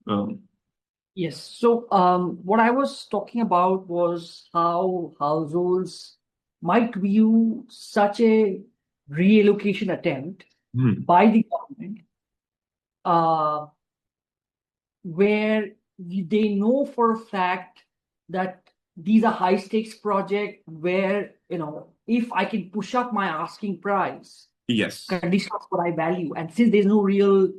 Um, Yes. So, what I was talking about was how households might view such a reallocation attempt hmm. by the government, uh, where they know for a fact that these are high stakes projects where, if I can push up my asking price, Yes. condition of what I value, and since there's no real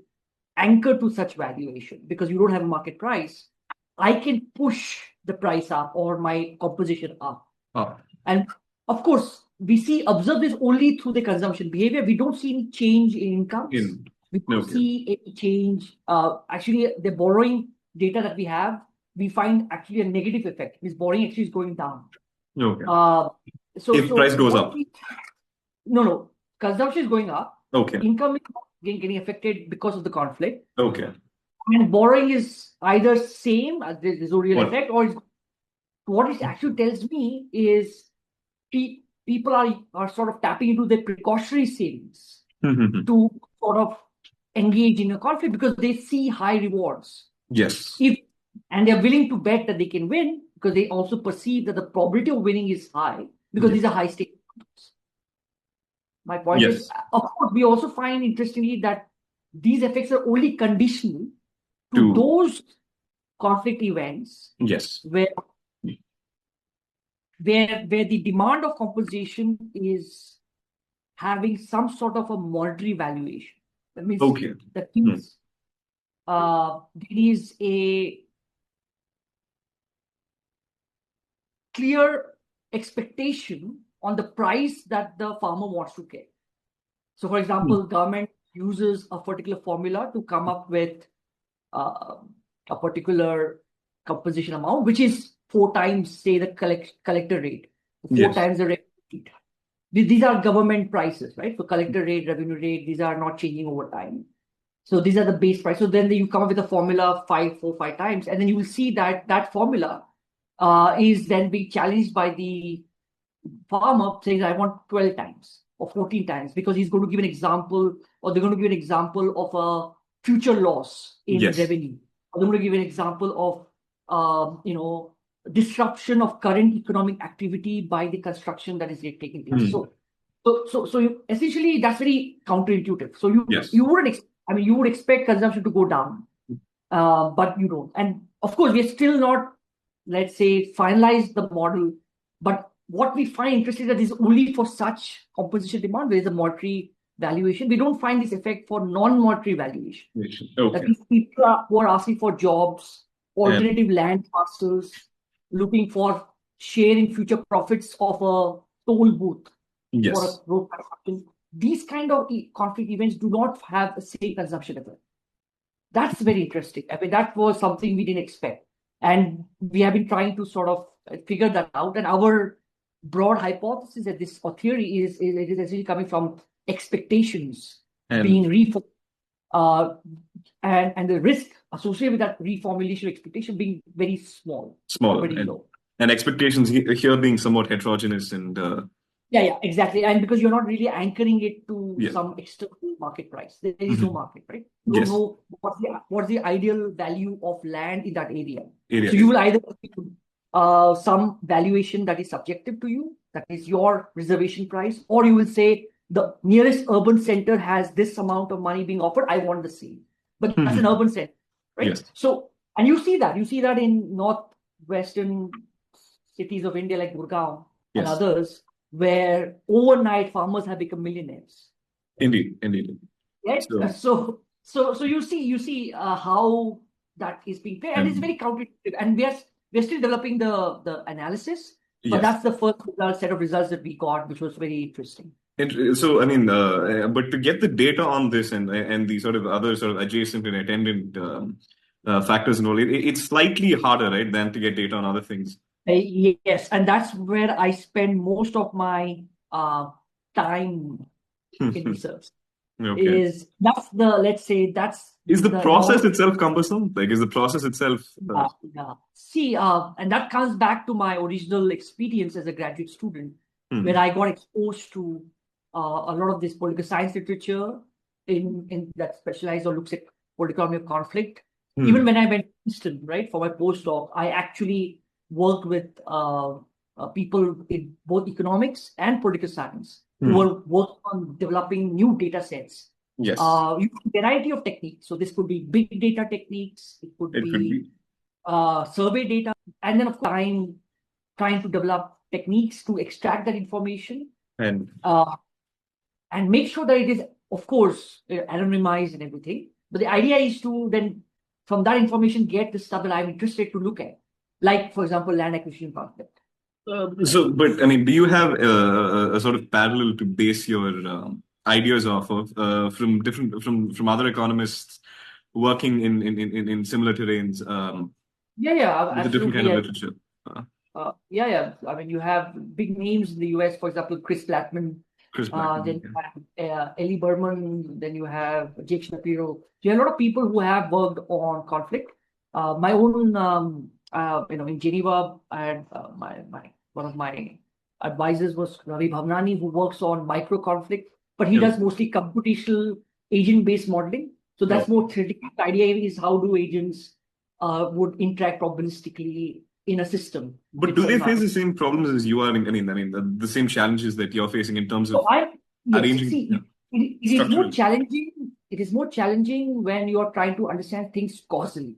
anchor to such valuation because you don't have a market price, I can push the price up or my composition up. Ah, And of course, observe this only through the consumption behavior. We don't see any change in incomes. in We don't okay. see any change. Actually, the borrowing data that we have, we find actually a negative effect. This borrowing actually is going down. Okay. Uh, so, If price so goes what up. we no, consumption is going up. Okay. Income is getting affected because of the conflict. Okay. And borrowing is either same, there's no real What? effect, or what it actually tells me is people are sort of tapping into their precautionary savings to sort of engage in a conflict because they see high rewards. Yes. If and they're willing to bet that they can win because they also perceive that the probability of winning is high because Yes. these are high stakes. My point is, Yes. of course, we also find interestingly that these effects are only conditional to To those conflict events yes. where where the demand of compensation is having some sort of a monetary valuation. That means Okay. that Hmm. means there is a clear expectation on the price that the farmer wants to get. So, for Hmm. example, government uses a particular formula to come up with uh, a particular composition amount, which is four times, say, the collector rate, four Yes. times the revenue rate. These are government prices, right? So collector rate, revenue rate, these are not changing over time. So these are the base price. So then you come up with a formula five times, and then you will see that that formula is then being challenged by the farmer saying, I want 12 times or 14 times because he's going to give an example or they're going to give an example of a future loss in Yes. revenue. Or they're going to give an example of, disruption of current economic activity by the construction that is taking place. Hmm. So essentially that's very counterintuitive. So Yes. you wouldn't, I mean, you would expect consumption to go down, but you don't. And of course, we're still not, let's say, finalized the model. But what we find interesting that is only for such composition demand, where is a monetary valuation. We don't find this effect for non-monetary valuation. Yes. That Okay. means people who are asking for jobs, And alternative land parcels, looking for sharing future profits of a toll booth for a yes. road construction. These kind of conflict events do not have the same consumption effect. That's very interesting. I mean, that was something we didn't expect. And we have been trying to sort of figure that out. And our broad hypothesis that this or theory is it is essentially coming from expectations And being reformed, uh, and the risk associated with that reformulation expectation being very small or smaller very low. and expectations here being somewhat heterogeneous and Yeah, exactly. And because you're not really anchoring it to yeah. some external market price, there is no Mhm. market, right? You don't Yes. know what's the ideal value of land in that area. Area. So you will either some valuation that is subjective to you, that is your reservation price, or you will say the nearest urban center has this amount of money being offered. I want the same. But that's an Mhm. urban center, right? Yes. So, and you see that in northwestern cities of India like Gurgaon and Yes. others where overnight farmers have become millionaires. Indeed. Indeed. Right? So So you see how that is being played, and it's and very counterintuitive. And we're still developing the analysis, but yes. that's the first set of results that we got, which was very interesting. So I mean, but to get the data on this and the sort of other sort of adjacent and attendant factors and all, it's slightly harder, right, than to get data on other things. Yes, and that's where I spend most of my time in research. Okay. Is that's the let's say that's Is the the process long itself cumbersome? Like, is the process itself? yeah. See, and that comes back to my original experience as a graduate student, where Hmm. I got exposed to a lot of this political science literature in that specialized or looks at political economy of conflict. Even when I went to Houston, right, for my postdoc, I actually worked with people in both economics and political science who were working on developing new data sets. Yes. A variety of techniques. So this could be big data techniques. It could be survey data, and then of course trying to develop techniques to extract that information And make sure that it is, of course, anonymized and everything. But the idea is to then, from that information, get the stuff that I'm interested to look at, like, for example, land acquisition conflict. But I mean, do you have a sort of parallel to base your ideas off of from other economists working in similar terrains? With a different kind of literature. Yeah. I mean, you have big names in the US, for example, Chris Blackman. Then you have Ellie Berman. Then you have Jake Shapiro. You have a lot of people who have worked on conflict. My own, in Geneva, I had one of my advisors was Ravi Bhavnani, who works on micro conflict, but he does mostly computational agent-based modeling. So that's more theoretical. The idea is how do agents would interact probabilistically in a system. But do they face the same problems as you are? I mean, the same challenges that you're facing in terms of arranging. It is more challenging. It is more challenging when you are trying to understand things causally.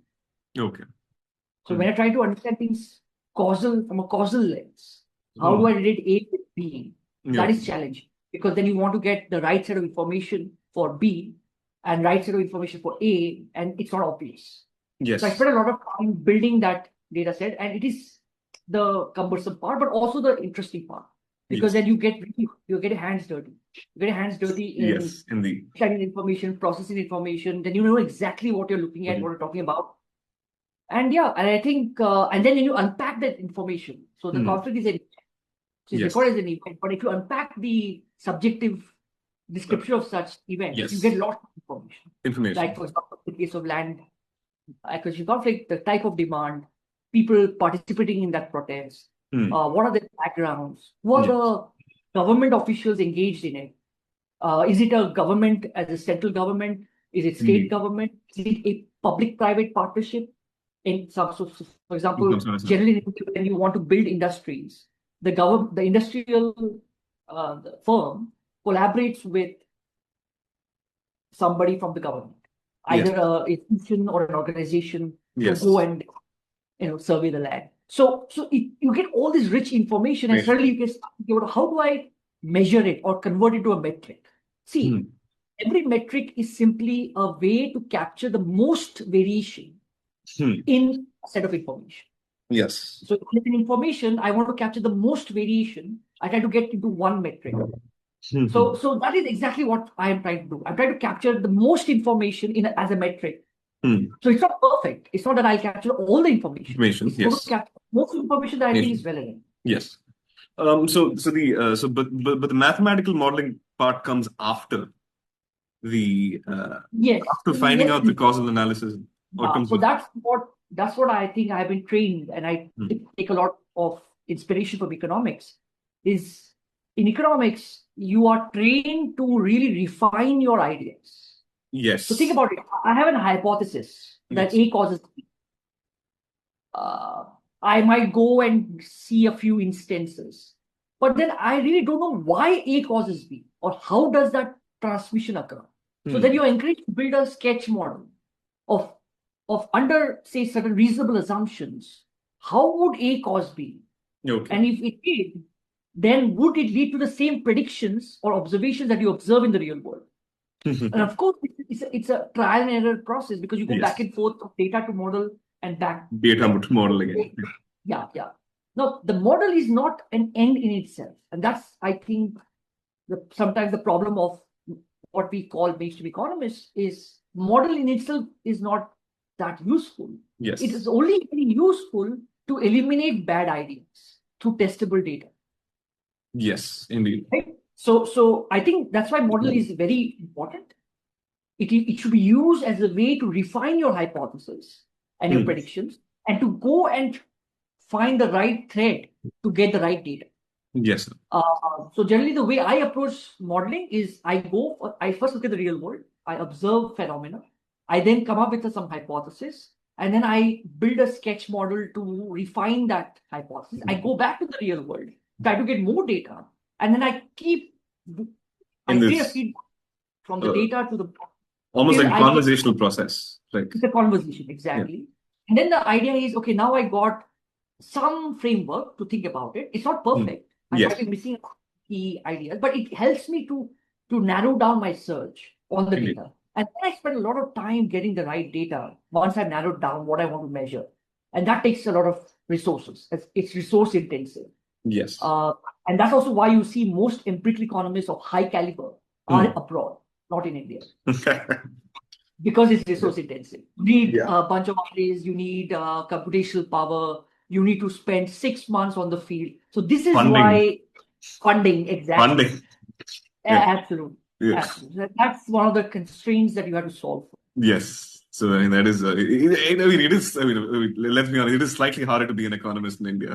Okay. So when I try to understand things from a causal lens, how do I relate A with B? That is challenging, because then you want to get the right set of information for B and right set of information for A, and it's not obvious. Yes. So I spent a lot of time building that data set, and it is the cumbersome part, but also the interesting part, because then you get your hands dirty. You get your hands dirty in studying information, processing information. Then you know exactly what you're looking at, what you're talking about. And I think, and then when you unpack that information, so the conflict is an event. So it's recorded as an event, but if you unpack the subjective description of such events, you get lots of information. Like, for example, in the case of land acquisition conflict, the type of demand, people participating in that protest, what are the backgrounds, who are the government officials engaged in it? Is it a government as a central government? Is it state government? Is it a public-private partnership? In some, so for example, generally when you want to build industries, the industrial firm collaborates with somebody from the government, either an institution or an organization, to go and survey the land. So you get all this rich information, and suddenly you get thinking about, how do I measure it or convert it to a metric? See, every metric is simply a way to capture the most variation in a set of information. Yes. So in information, I want to capture the most variation. I try to get into one metric. So that is exactly what I am trying to do. I'm trying to capture the most information as a metric. So it's not perfect. It's not that I'll capture all the information. It's going to capture most information that I think is relevant. Yes. But the mathematical modeling part comes after after finding out the causal analysis. So that's what I think I've been trained, and I take a lot of inspiration from economics. Is in economics, you are trained to really refine your ideas. Yes. So think about it. I have a hypothesis that A causes B. I might go and see a few instances, but then I really don't know why A causes B or how does that transmission occur. So then you're encouraged to build a sketch model of under, say, certain reasonable assumptions. How would A cause B? Okay. And if it did, then would it lead to the same predictions or observations that you observe in the real world? And of course, it's a trial and error process, because you go back and forth of data to model and back. Data to model again. Yeah. No, the model is not an end in itself. And that's, I think, sometimes the problem of what we call mainstream economists is model in itself is not that useful. Yes. It is only very useful to eliminate bad ideas through testable data. Yes, indeed. Right? So I think that's why model is very important. It should be used as a way to refine your hypothesis and your predictions, and to go and find the right thread to get the right data. Yes, sir. So generally, the way I approach modeling is I first look at the real world. I observe phenomena. I then come up with some hypothesis, and then I build a sketch model to refine that hypothesis. I go back to the real world, try to get more data, and then I create a feedback from the data to the almost like a conversational process. Like it's a conversation, exactly. Yeah. And then the idea is, okay, now I got some framework to think about it. It's not perfect. I might be missing key ideas, but it helps me to narrow down my search on the data. And then I spend a lot of time getting the right data once I've narrowed down what I want to measure. And that takes a lot of resources. It's resource intensive. Yes. And that's also why you see most empirical economists of high caliber are abroad, not in India. Because it's resource intensive. You need a bunch of arrays, you need computational power, you need to spend 6 months on the field. So this is why funding, exactly. Funding. Absolutely. Yes. Absolutely. That's one of the constraints that you have to solve for. Yes. So I mean that is it is. I mean, let's be honest. It is slightly harder to be an economist in India.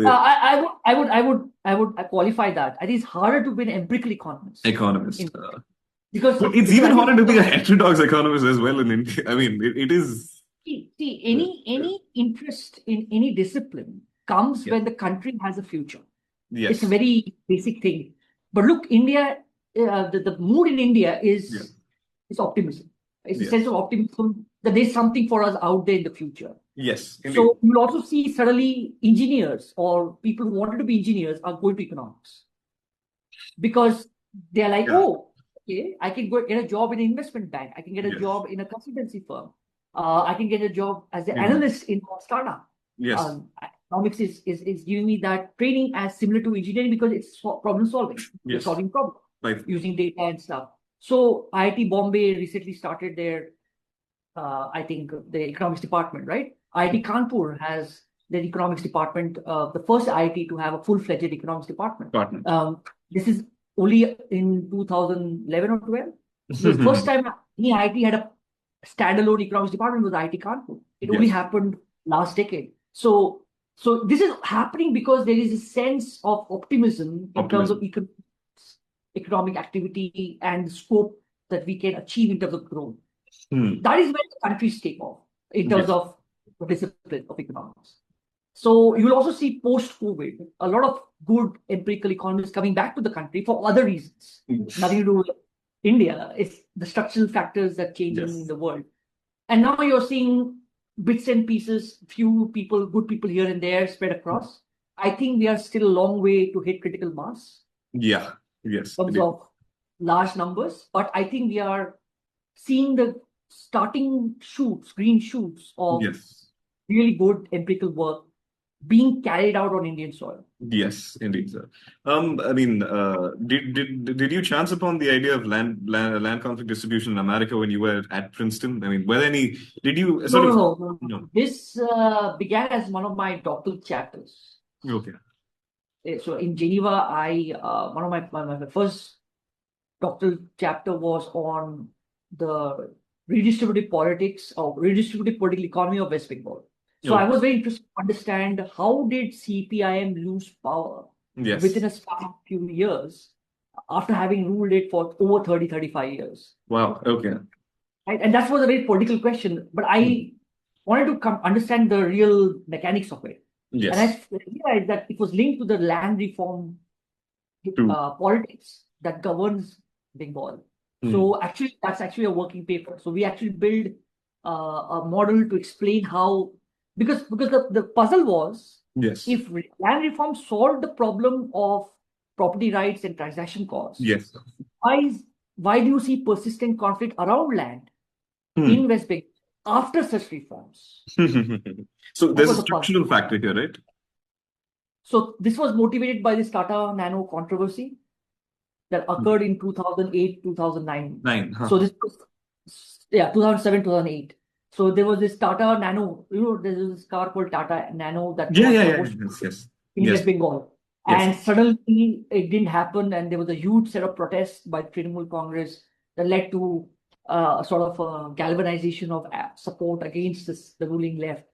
I would qualify that. I think it's harder to be an empirical economist. Because it's even harder to be a heterodox economist as well in India. I mean, it is. See, any interest in any discipline comes when the country has a future. Yes. It's a very basic thing. But look, India, the mood in India is optimism. It's a sense of optimism that there's something for us out there in the future. Yes. Indeed. So you'll also see suddenly engineers or people who wanted to be engineers are going to economics. Because they're like, oh, okay, I can go get a job in an investment bank. I can get a job in a consultancy firm. I can get a job as an analyst in a startup. Yes. Economics is giving me that training as similar to engineering because it's problem solving. You're solving problems using data and stuff. So IIT Bombay recently started their, I think, the economics department, right? IIT Kanpur has their economics department, the first IIT to have a full-fledged economics department. This is only in 2011 or 12. The first time any IIT had a standalone economics department was IIT Kanpur. It only happened last decade. So this is happening because there is a sense of optimism in terms of economic activity and scope that we can achieve in terms of growth. That is where the countries take off in terms of the discipline of economics. So you'll also see post-COVID, a lot of good empirical economists coming back to the country for other reasons. Nothing to do with India. It's the structural factors that change in the world. And now you're seeing bits and pieces, few people, good people here and there spread across. I think we are still a long way to hit critical mass. Yeah. Yes. In terms of large numbers. But I think we are seeing the starting shoots, green shoots of really good empirical work being carried out on Indian soil. Yes, indeed, sir. I mean, did you chance upon the idea of land conflict distribution in America when you were at Princeton? I mean, were there any? Did you No. This began as one of my doctoral chapters. Okay. So in Geneva, one of my first doctoral chapter was on the redistributive politics or redistributive political economy of West Bengal. So I was very interested to understand how did CPIM lose power within a span of few years after having ruled it for over 30, 35 years. Wow. Okay. Right? And that was a very political question, but I wanted to understand the real mechanics of it. Yes. And I realized that it was linked to the land reform politics that governs Bengal. So actually, that's actually a working paper. So we actually build a model to explain how, because the puzzle was, if land reform solved the problem of property rights and transaction costs, why do you see persistent conflict around land in West Bengal after such reforms? So there's a structural factor here, right? So this was motivated by this Tata Nano controversy that occurred in 2008, 2009. So this was, 2007, 2008. So there was this Tata Nano, there's this car called Tata Nano that was in West Bengal. And suddenly it didn't happen, and there was a huge set of protests by the Trinamool Congress that led to a sort of a galvanization of support against the ruling left.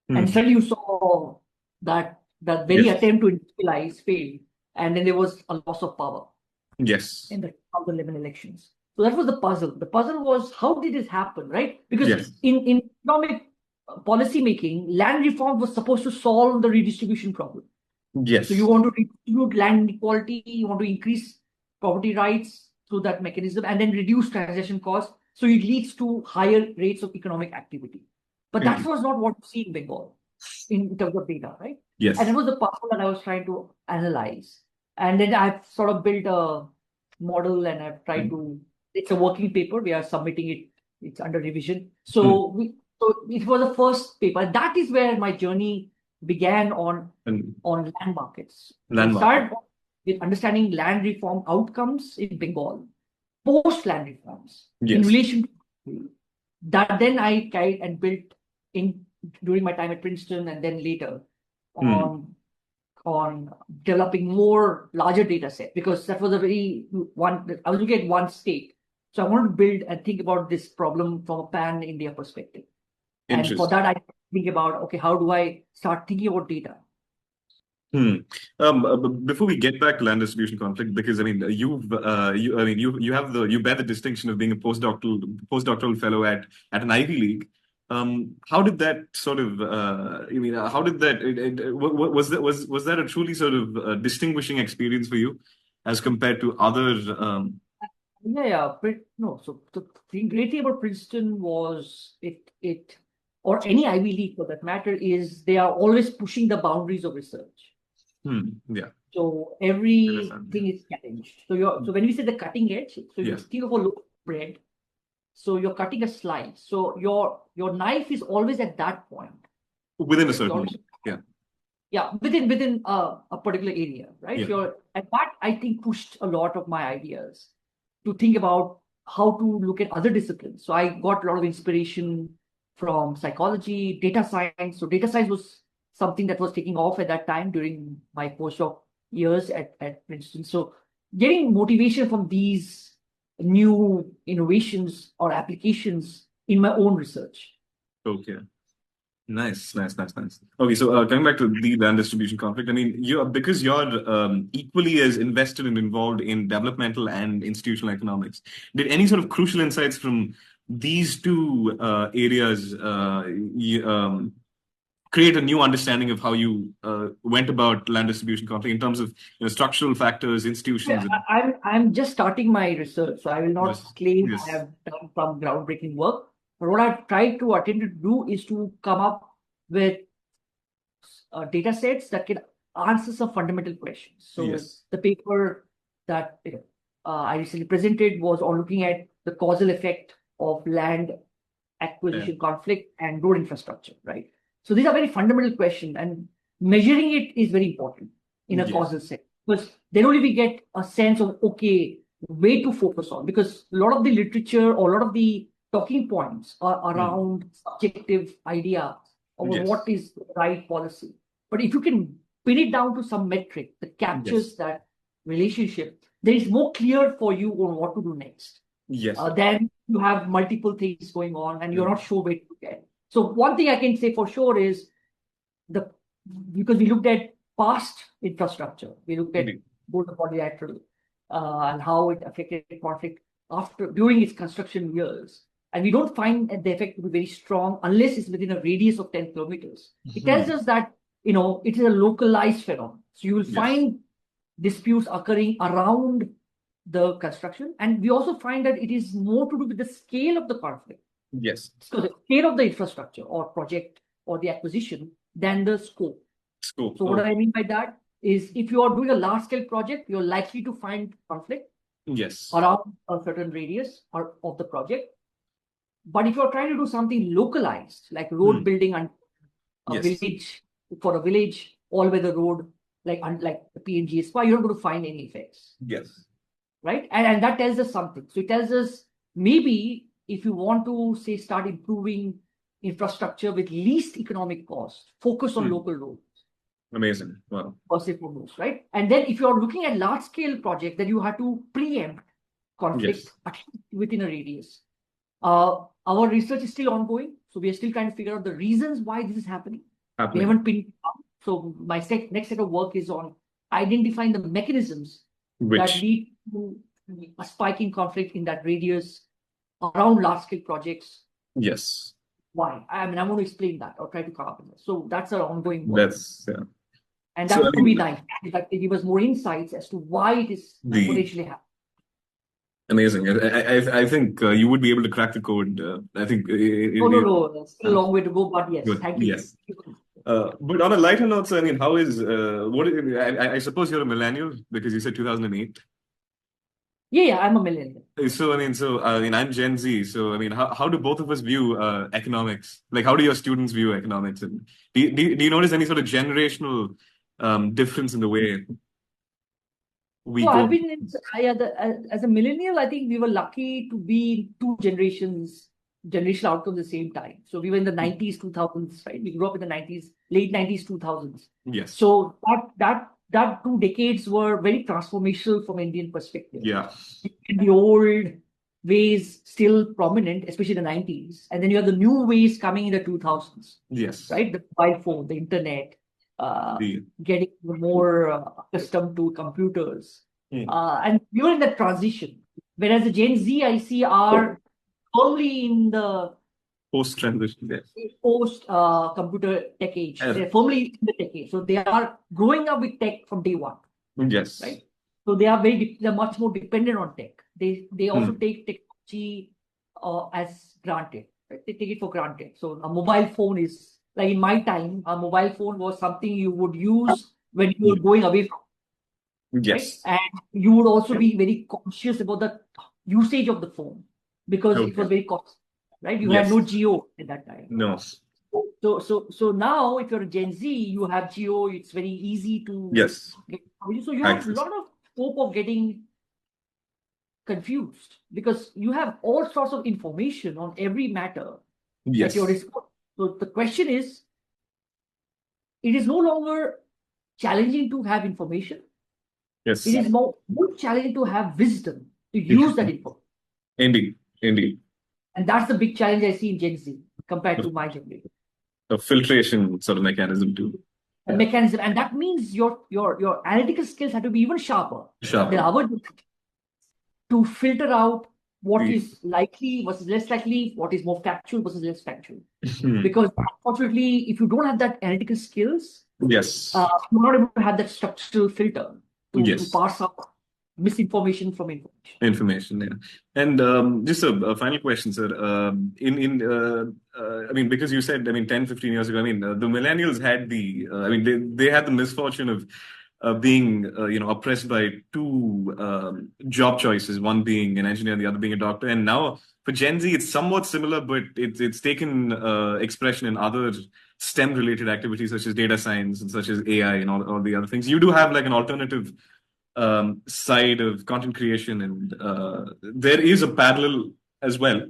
And suddenly you saw that very attempt to industrialize failed, and then there was a loss of power. Yes. In the 2011 elections. So that was the puzzle. The puzzle was, how did this happen, right? Because Yes. in economic policy making, land reform was supposed to solve the redistribution problem. Yes. So you want to redistribute land inequality, you want to increase property rights through that mechanism, and then reduce transaction costs. So it leads to higher rates of economic activity. But that Indeed. was not what we see in Bengal in terms of data, right? Yes. And it was the puzzle that I was trying to analyze. And then I've sort of built a model and I've tried to, it's a working paper. We are submitting it. It's under revision. So it was the first paper. That is where my journey began on land markets. So Land it market. started with understanding land reform outcomes in Bengal, post land reforms in Yes. relation to that. Then I tried and built in during my time at Princeton and then later on developing more larger data set, because that was a very one, I was looking at one state. So I wanted to build and think about this problem from a pan India perspective. And for that, I think about, okay, how do I start thinking about data? Before we get back to land distribution conflict, because I mean, you bear the distinction of being a postdoctoral fellow at an Ivy League. How did that sort of? How did that? Was that a truly sort of distinguishing experience for you, as compared to other? No. So the great thing about Princeton was it or any Ivy League for that matter is they are always pushing the boundaries of research. Yeah. So everything is challenged. So when we say the cutting edge, so you think of a loaf of bread. So you're cutting a slice. So your knife is always at that point. Within a certain within a particular area, right? Yeah. And that I think pushed a lot of my ideas to think about how to look at other disciplines. So I got a lot of inspiration from psychology, data science. So data science was something that was taking off at that time during my postdoc years at Princeton. So getting motivation from these new innovations or applications in my own research. Okay. Nice. Okay, so coming back to the land distribution conflict, I mean, because you're equally as invested and involved in developmental and institutional economics. Did any sort of crucial insights from these two areas create a new understanding of how you went about land distribution conflict in terms of structural factors, institutions? I'm just starting my research, so I will not claim I have done some groundbreaking work. But what I've tried to attempt to do is to come up with data sets that can answer some fundamental questions. So the paper that I recently presented was on looking at the causal effect of land acquisition conflict and road infrastructure, right? So these are very fundamental questions, and measuring it is very important in a causal sense, because then only we get a sense of, okay, way to focus on, because a lot of the literature or a lot of the talking points are around subjective idea of what is the right policy. But if you can pin it down to some metric that captures that relationship, then it's more clear for you on what to do next. Then you have multiple things going on and you're not sure where to get. So one thing I can say for sure is because we looked at past infrastructure, we looked at both the quadrilateral and how it affected conflict during its construction years. And we don't find the effect to be very strong unless it's within a radius of 10 kilometers. It tells us that, it is a localized phenomenon. So you will find disputes occurring around the construction. And we also find that it is more to do with the scale of the conflict. So the scale of the infrastructure or project or the acquisition than the scope. So what I mean by that is if you are doing a large scale project, you're likely to find conflict around a certain radius of the project. But if you're trying to do something localized, like road building and a village for a village, all weather road, like the PNG is, you're not going to find any effects. Right? And that tells us something. So it tells us maybe if you want to say start improving infrastructure with least economic cost, focus on local roads. Amazing. Wow. First and foremost, right? And then if you're looking at large scale project, then you have to preempt conflict at least within a radius. Our research is still ongoing, so we are still trying to figure out the reasons why this is happening. We haven't pinned it down. So my next set of work is on identifying the mechanisms that lead to a spiking conflict in that radius around large-scale projects. Yes. Why? I mean, I'm going to explain that or try to come up with it. So that's our ongoing work. And that would be nice. That they give us more insights as to why it is potentially happening. Amazing. I think you would be able to crack the code. I think. No. There's still a long way to go, but yes, good. Thank you. Yes. But on a lighter note, so, I mean, how is I suppose you're a millennial because you said 2008. Yeah, I'm a millennial. So I mean, I'm Gen Z. So I mean, how do both of us view economics? Like, how do your students view economics? And do you notice any sort of generational difference in the way we go? I've been as a millennial. I think we were lucky to be two generational outcomes at the same time. So we were in the 90s, 2000s, right? We grew up in the 90s, late 90s, 2000s. Yes. So that 2 decades were very transformational from Indian perspective. Yeah. The old ways still prominent, especially the 90s. And then you have the new ways coming in the 2000s. Yes. Right? The mobile phone, the internet, getting more accustomed to computers. And we were in that transition. Whereas the Gen Z, I see, are firmly in the post-transition, yes. Post-computer tech age. They're firmly in the tech age. So they are growing up with tech from day one. Yes. Right? So they're much more dependent on tech. They also take technology as granted. Right? They take it for granted. So a mobile phone is, like in my time, a mobile phone was something you would use when you were going away from. Yes. Right? And you would also be very conscious about the usage of the phone because it was very costly. Right? You had no Geo at that time. No. So now, if you're a Gen Z, you have Geo. It's very easy to get. So you have a lot of scope of getting confused because you have all sorts of information on every matter at your disposal. So the question is, it is no longer challenging to have information. Yes. It is more challenging to have wisdom to use that information. Indeed. And that's the big challenge I see in Gen Z compared to my generation. A filtration sort of mechanism too. Mechanism, and that means your analytical skills have to be even sharper. Than our to filter out what is likely versus less likely, what is more factual versus less factual. Because unfortunately, if you don't have that analytical skills, you're not able to have that structural filter to parse out misinformation from information. Yeah. And just a final question, sir. I mean, because you said, I mean, 10, 15 years ago, I mean, the millennials had they had the misfortune of being, oppressed by 2 job choices, one being an engineer and the other being a doctor. And now for Gen Z, it's somewhat similar, but it's taken expression in other STEM-related activities such as data science and such as AI and all the other things. You do have like an alternative side of content creation, and there is a parallel as well.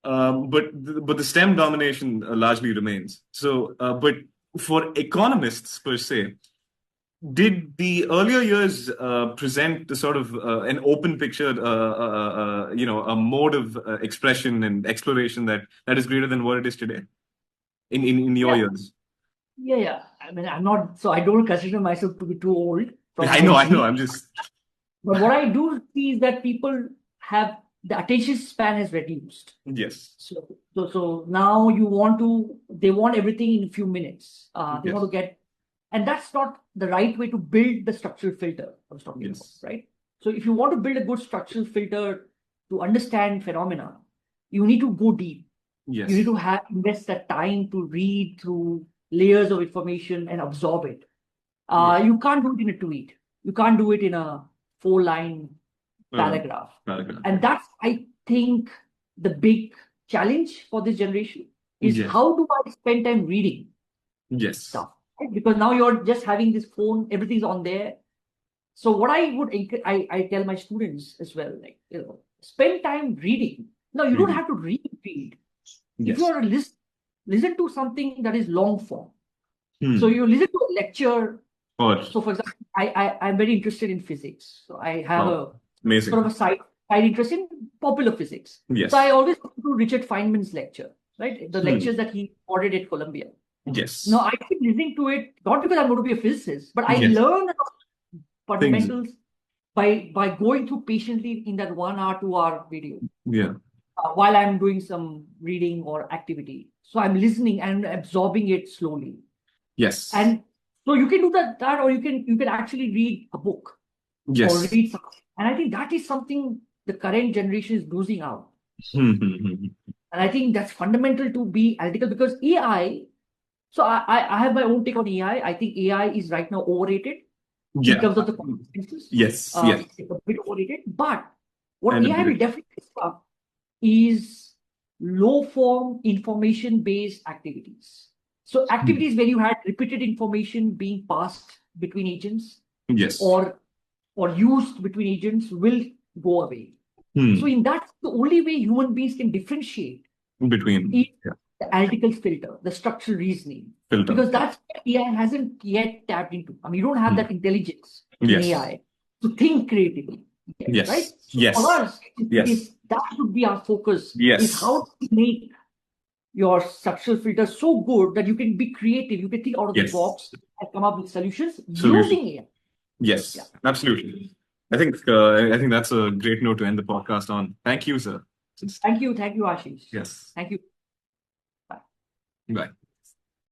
But the STEM domination largely remains. So, but for economists per se, did the earlier years present the sort of an open picture, a mode of expression and exploration that is greater than what it is today in your years? Yeah. I mean, I'm not, so I don't consider myself to be too old. I know. I'm just. But what I do see is that people have the attention span has reduced. Yes. So now they want everything in a few minutes. They want to get, and that's not the right way to build the structural filter I was talking about, right? So if you want to build a good structural filter to understand phenomena, you need to go deep. Yes. You need to invest that time to read through layers of information and absorb it. You can't do it in a tweet. You can't do it in a 4-line paragraph. And that's, I think, the big challenge for this generation is how do I spend time reading stuff? Right? Because now you're just having this phone, everything's on there. So what I tell my students as well, like, spend time reading. No, you don't have to read. If you are listen to something that is long form. So you listen to a lecture. So for example, I'm very interested in physics. So I have sort of a side interest in popular physics. So I always go to Richard Feynman's lecture, right? The lectures that he recorded at Columbia. No, I keep listening to it, not because I'm going to be a physicist, but I learn about fundamentals by going through patiently in that 1 hour, 2 hour video. Yeah. While I'm doing some reading or activity. So I'm listening and absorbing it slowly. Yes. And so you can do that or you can actually read a book or Yes. read something. And I think that is something the current generation is losing out. And I think that's fundamental to be analytical because AI. So I have my own take on AI. I think AI is right now overrated in Yeah. terms of the consequences. Yes. Yes. It's a bit overrated. But what And AI will definitely stop is low form information based activities. So activities where you had repeated information being passed between agents yes. or used between agents will go away. So in that, the only way human beings can differentiate between is the analytical filter, the structural reasoning, filter. because that's what AI hasn't yet tapped into. I mean, you don't have that intelligence in Yes. AI to think creatively. Yes. Right? So Yes. for us, Yes. that should be our focus. Yes. Is how to make your structural filter so good that you can be creative, you can think out of the Yes. box and come up with solutions Solution. using AI. Yes. Yeah. Absolutely. I think that's a great note to end the podcast on. Thank you, sir. Thank you, Ashish. Yes. Thank you. Bye.